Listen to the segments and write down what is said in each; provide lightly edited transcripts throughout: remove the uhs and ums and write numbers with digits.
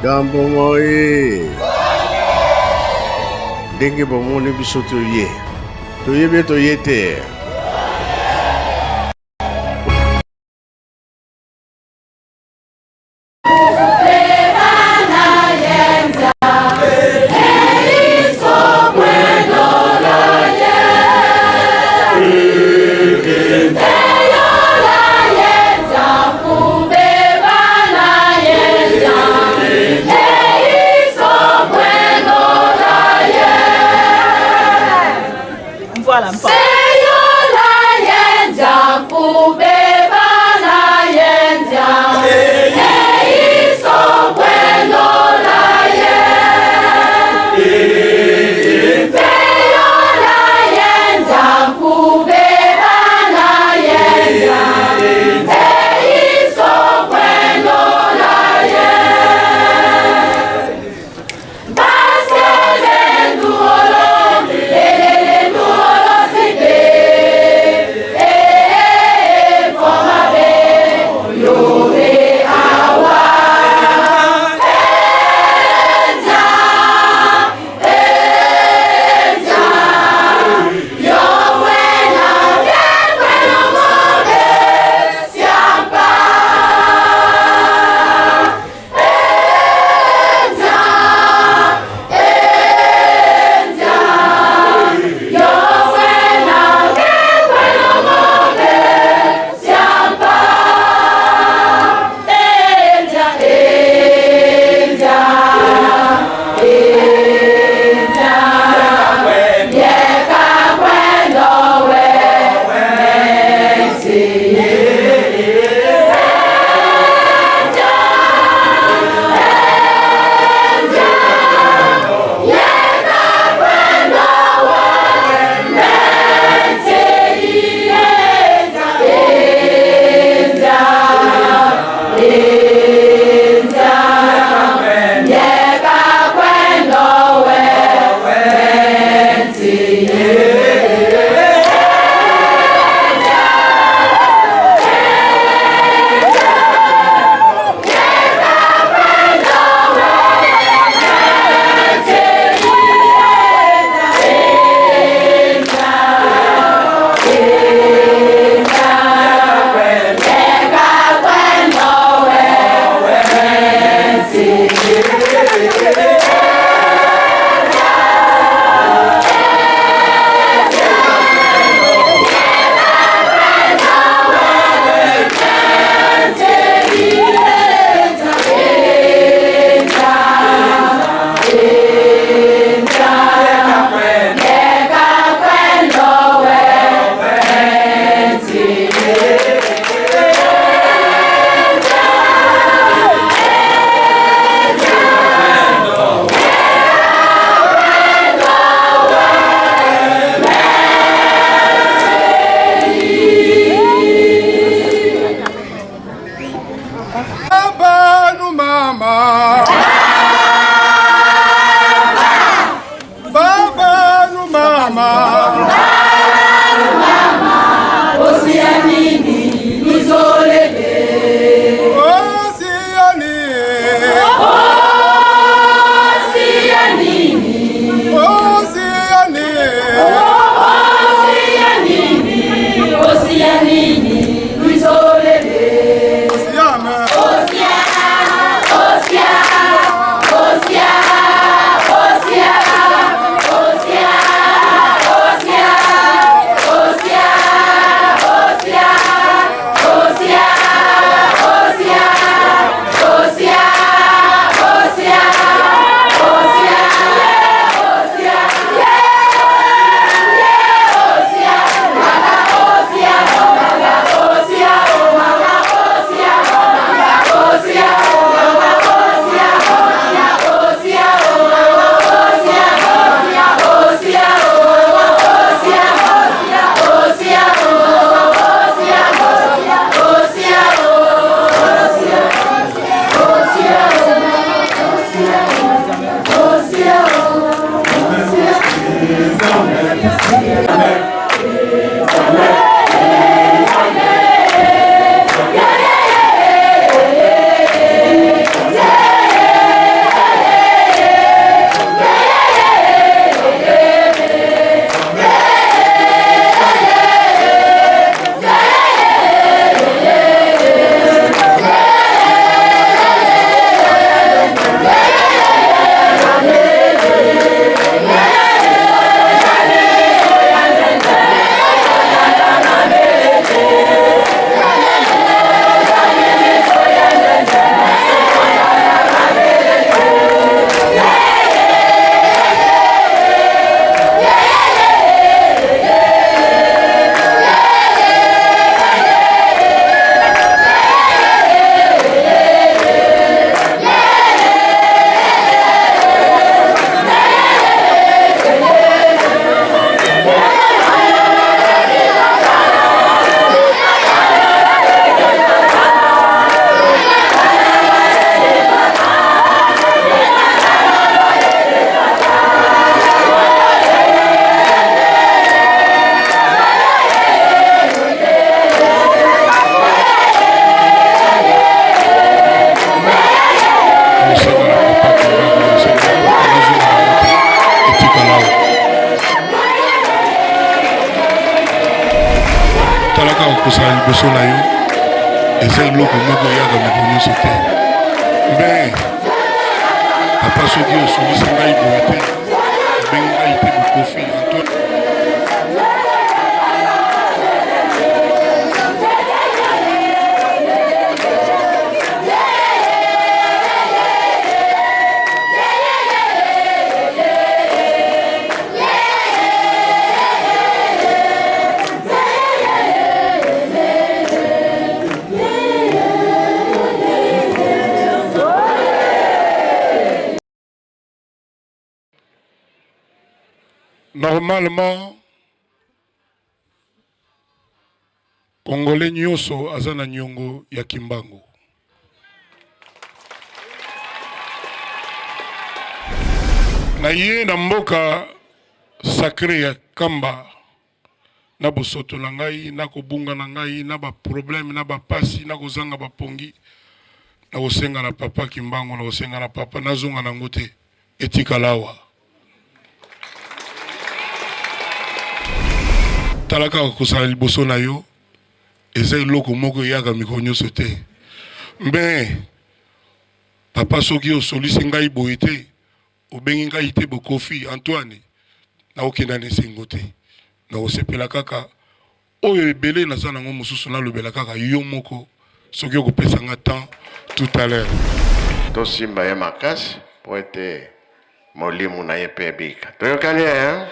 Gambomoe. Dengue bomone bisotoye. Toye betoyete. eza eloko moko eyaka moko nyonso te. Mais papa soki osolisi ngai boye te obengi ngai te bokofi Antoine. Normalement, Congolais nyonso aza na nyongo ya kimbangu. Na ye na mboka sacré ya Kamba, na bosoto na ngai, na kobunga na ngai, na ba problème, na ba pasi, na kozanga ba pongi, na kosenga na papa kimbangu, na kosenga na papa nazonga na ngote etikalawa. Talaka kozala liboso na yo eza eloko moko eyaka mikolo nyonso te. Mais papa soki osolisi ngai boye te obengi ngai te bokofi Antoine na okenda na esengo te na osepela kaka oyo ebele naza nango mosusu nalobela kaka yo moko soki okopesa nga temps tout à l'heure. Tosimba ye makasi po ete molimo na ye mpe ebika. Toyokani hein?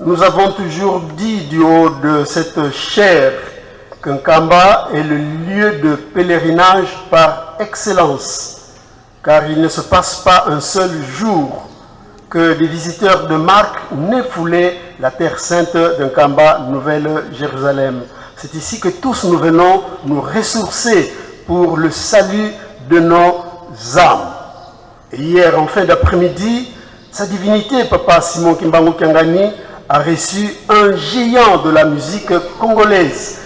Nous avons toujours dit du haut de cette chaire qu'un Kamba est le lieu de pèlerinage par excellence, car il ne se passe pas un seul jour que des visiteurs de marque n'aient foulé la terre sainte d'un Kamba, Nouvelle-Jérusalem. C'est ici que tous nous venons nous ressourcer pour le salut de nos âmes. Et hier, en fin d'après-midi, sa divinité, Papa Simon Kimbangu Kiangani, a reçu un géant de la musique congolaise,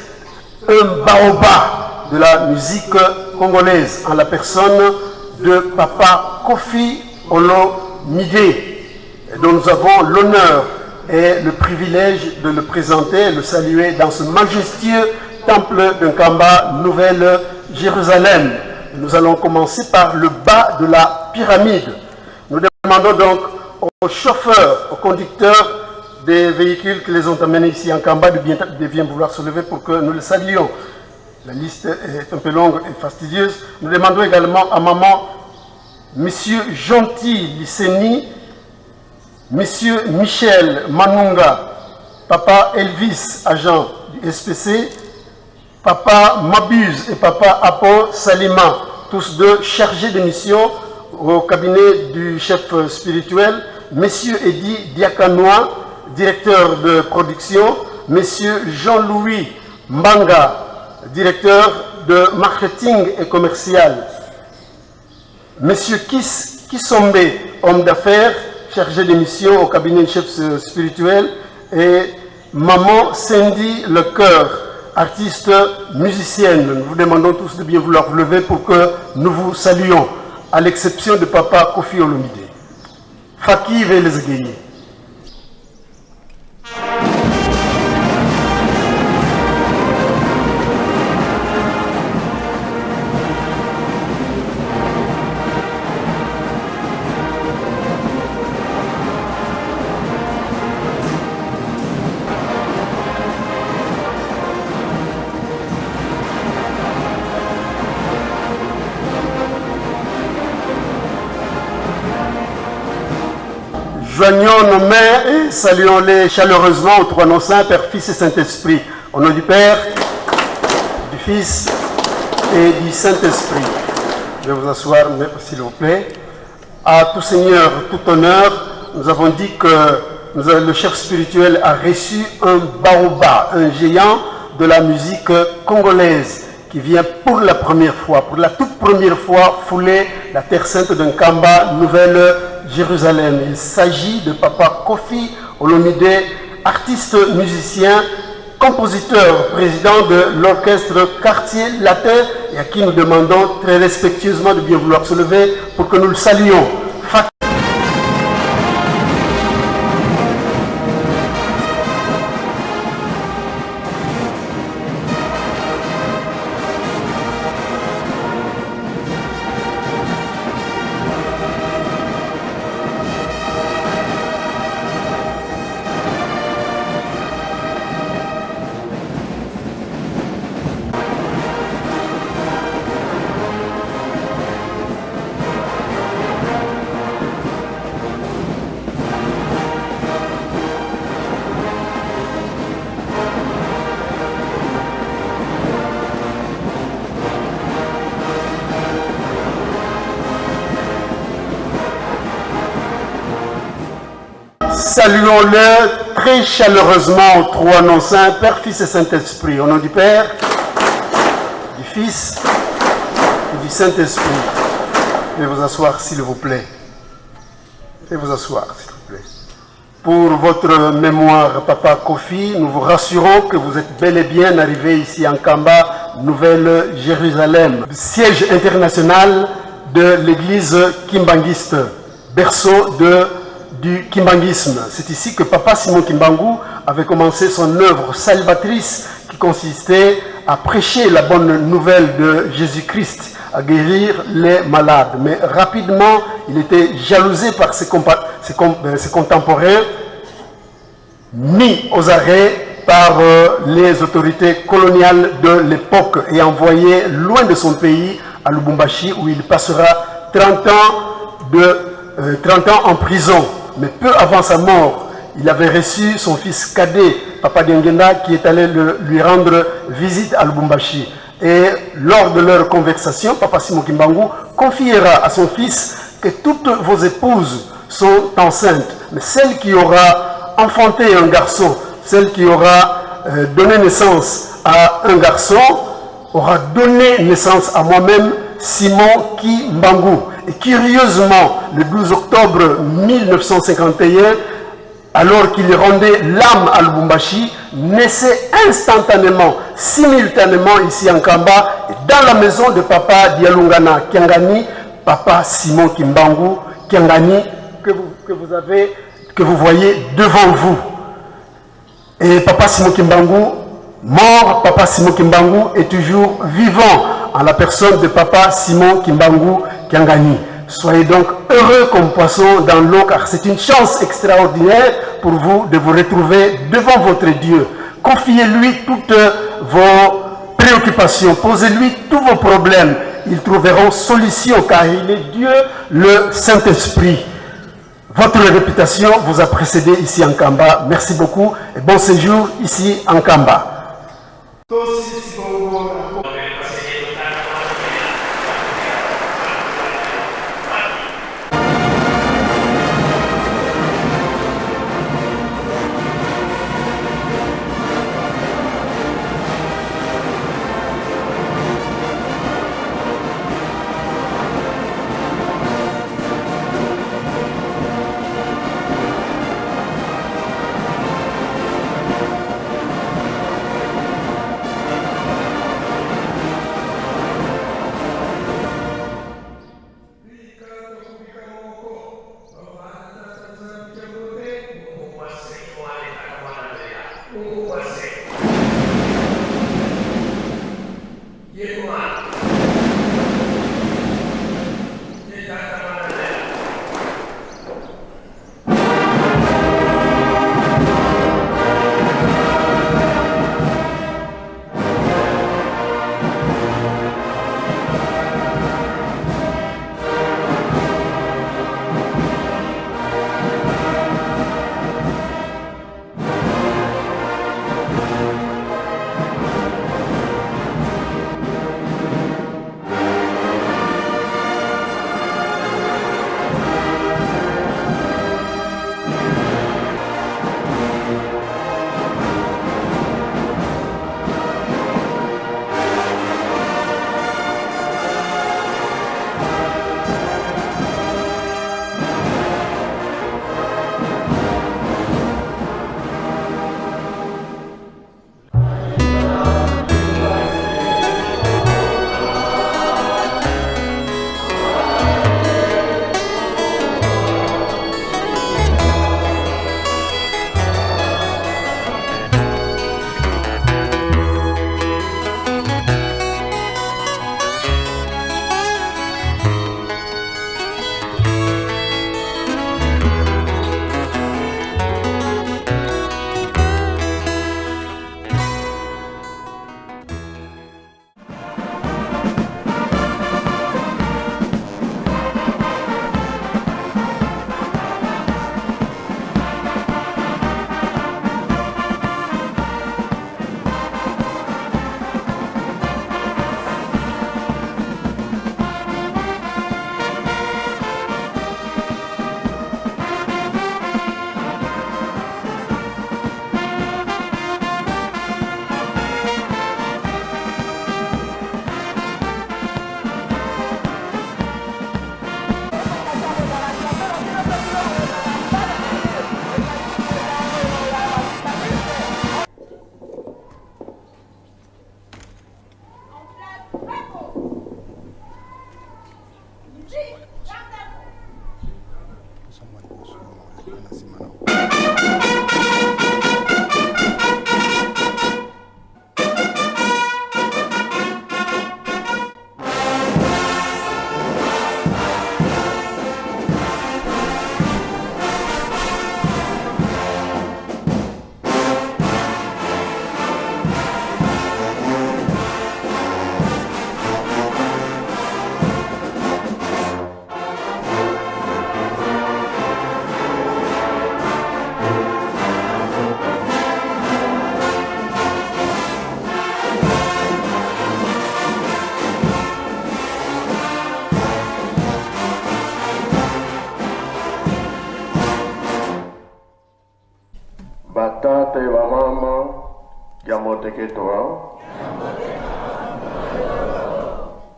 un baobab de la musique congolaise, en la personne de Papa Kofi Olomide, dont nous avons l'honneur et le privilège de le présenter, le saluer dans ce majestueux temple d'un Kamba, Nouvelle-Jérusalem. Nous allons commencer par le bas de la pyramide. Nous demandons donc aux chauffeurs, aux conducteurs des véhicules qui les ont amenés ici en Kamba de bien vouloir se lever pour que nous les saluions. La liste est un peu longue et fastidieuse. Nous demandons également à maman, Monsieur Gentil Lisseni, Monsieur Michel Manunga, Papa Elvis, agent du SPC, Papa Mabuse et Papa Apo Salima, tous deux chargés de mission au cabinet du chef spirituel, Monsieur Eddy Diakanois, directeur de production, Monsieur Jean-Louis Mbanga, directeur de marketing et commercial, Monsieur Kisombe, homme d'affaires, chargé de mission au cabinet du chef spirituel, et Maman Cindy Le Cœur, artiste musicienne. Nous vous demandons tous de bien vouloir vous lever pour que nous vous saluions, à l'exception de Papa Kofi Olomide. Faki Velezegeye. Joignons nos mains et saluons-les chaleureusement aux trois noms saints, Père, Fils et Saint-Esprit. Au nom du Père, du Fils et du Saint-Esprit. Je vais vous asseoir, s'il vous plaît. À tout Seigneur, tout honneur, nous avons dit que le chef spirituel a reçu un baoba, un géant de la musique congolaise qui vient pour la première fois, pour la toute première fois, fouler la terre sainte d'un Kamba, Nouvelle-Jérusalem. Il s'agit de Papa Kofi Olomide, artiste musicien, compositeur, président de l'orchestre Quartier Latin, et à qui nous demandons très respectueusement de bien vouloir se lever pour que nous le saluions. Saluons-le très chaleureusement aux trois noms saints, Père, Fils et Saint-Esprit. Au nom du Père, du Fils et du Saint-Esprit. Veuillez vous asseoir, s'il vous plaît. Veuillez vous asseoir, s'il vous plaît. Pour votre mémoire, Papa Kofi, nous vous rassurons que vous êtes bel et bien arrivé ici en Kamba, Nouvelle-Jérusalem, siège international de l'église kimbanguiste, berceau du kimbanguisme. C'est ici que Papa Simon Kimbangu avait commencé son œuvre salvatrice qui consistait à prêcher la bonne nouvelle de Jésus-Christ, à guérir les malades. Mais rapidement, il était jalousé par ses contemporains, mis aux arrêts par les autorités coloniales de l'époque et envoyé loin de son pays, à Lubumbashi, où il passera 30 ans en prison. Mais peu avant sa mort, il avait reçu son fils cadet, Papa Diengenda, qui est allé lui rendre visite à Lubumbashi. Et lors de leur conversation, Papa Simon Kimbangu confiera à son fils que toutes vos épouses sont enceintes, mais celle qui aura enfanté un garçon, celle qui aura donné naissance à un garçon, aura donné naissance à moi-même, Simon Kimbangu. Et curieusement, le 12 octobre 1951, alors qu'il rendait l'âme à Lubumbashi, naissait instantanément, simultanément ici en Kamba, dans la maison de Papa Dialungana Kiangani, Papa Simon Kimbangu Kiangani, que vous voyez devant vous. Et Papa Simon Kimbangu, mort, Papa Simon Kimbangu est toujours vivant en la personne de Papa Simon Kimbangu Kiangani. Soyez donc heureux comme poisson dans l'eau, car c'est une chance extraordinaire pour vous de vous retrouver devant votre Dieu. Confiez-lui toutes vos préoccupations, posez-lui tous vos problèmes. Ils trouveront solution, car il est Dieu, le Saint-Esprit. Votre réputation vous a précédé ici en Kamba. Merci beaucoup et bon séjour ici en Kamba. Batata e mama yamote toa.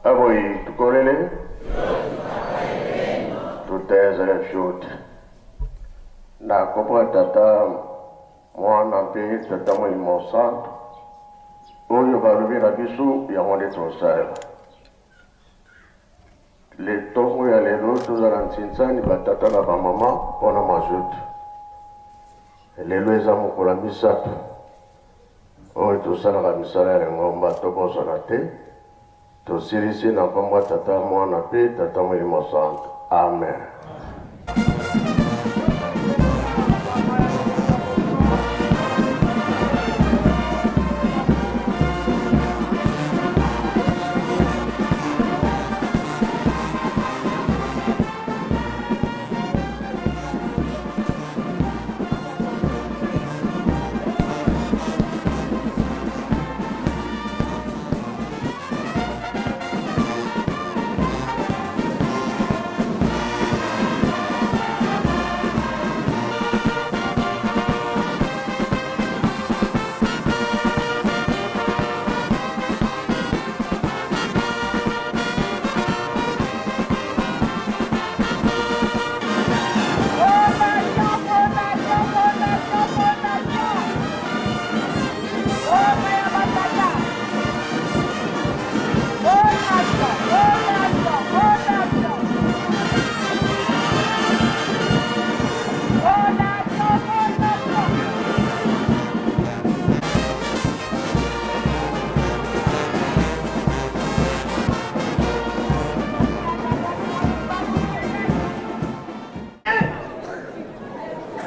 Avoi tukolele. Tuteze shoot. Na kopra tata mwana pe tata mo santo. Oyo balubira bisu ya monde tosala. Le tomo ya lelo tuzarantsinsani batata na mama pona majuto. Lelo eza mokolo misato oyo tosalaka misala ya ngomba tokosana te tosilisi na nkombo ya tata mwana mpe tata molimo santo. Amen.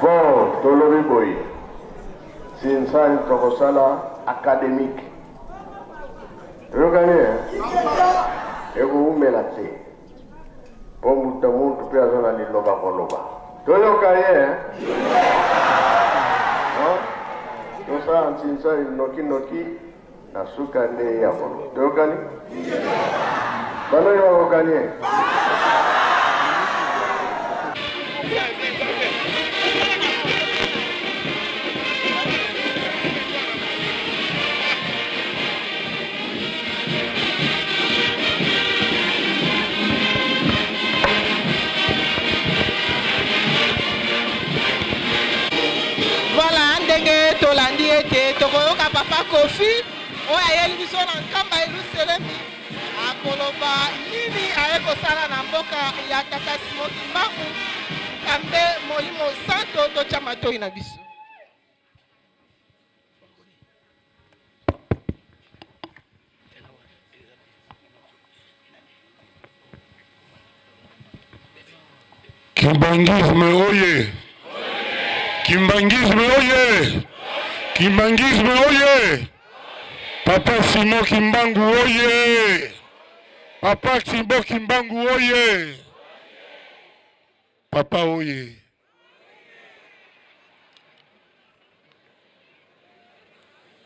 Bon, tolobi boy. Sinsan tokosala académique. Regardez, et vous mettez te. Pour muta muntu pe azana li loba koloba. Toyo kaye. Non? Tosa sinsan noki na suka ne ya bono. Toyo kani? Bano yo kani. Tolandi ete tokoyoka papa Kofi oyo ayeli biso na nkamba Yerusalemi akoloba nini aye kosala na mboka ya tata Simon Kimbangu kambe molimo santo totya matoi na biso. Kimbangisme oye! Kimbangisme oye! Kimbangisme oye! Papa Simon Kimbangu oye! Papa Simon Kimbangu oye! Papa oye!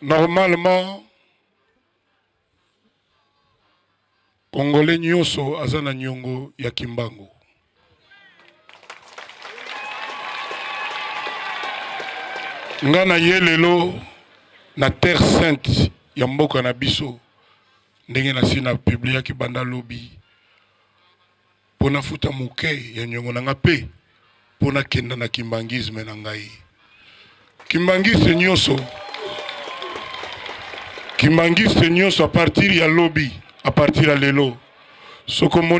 Normalement, Congolais nyonso aza na nyongo ya Kimbangu. Ngana yelelo na terre sainte ya mboka na biso ndenge na sina publia ki banda lobi pona futa moke ya nyongo na ngape pona kenda na kimbangisme na ngai. Kimbangiste nyonso a partir ya lobi a partir ya lelo soko moni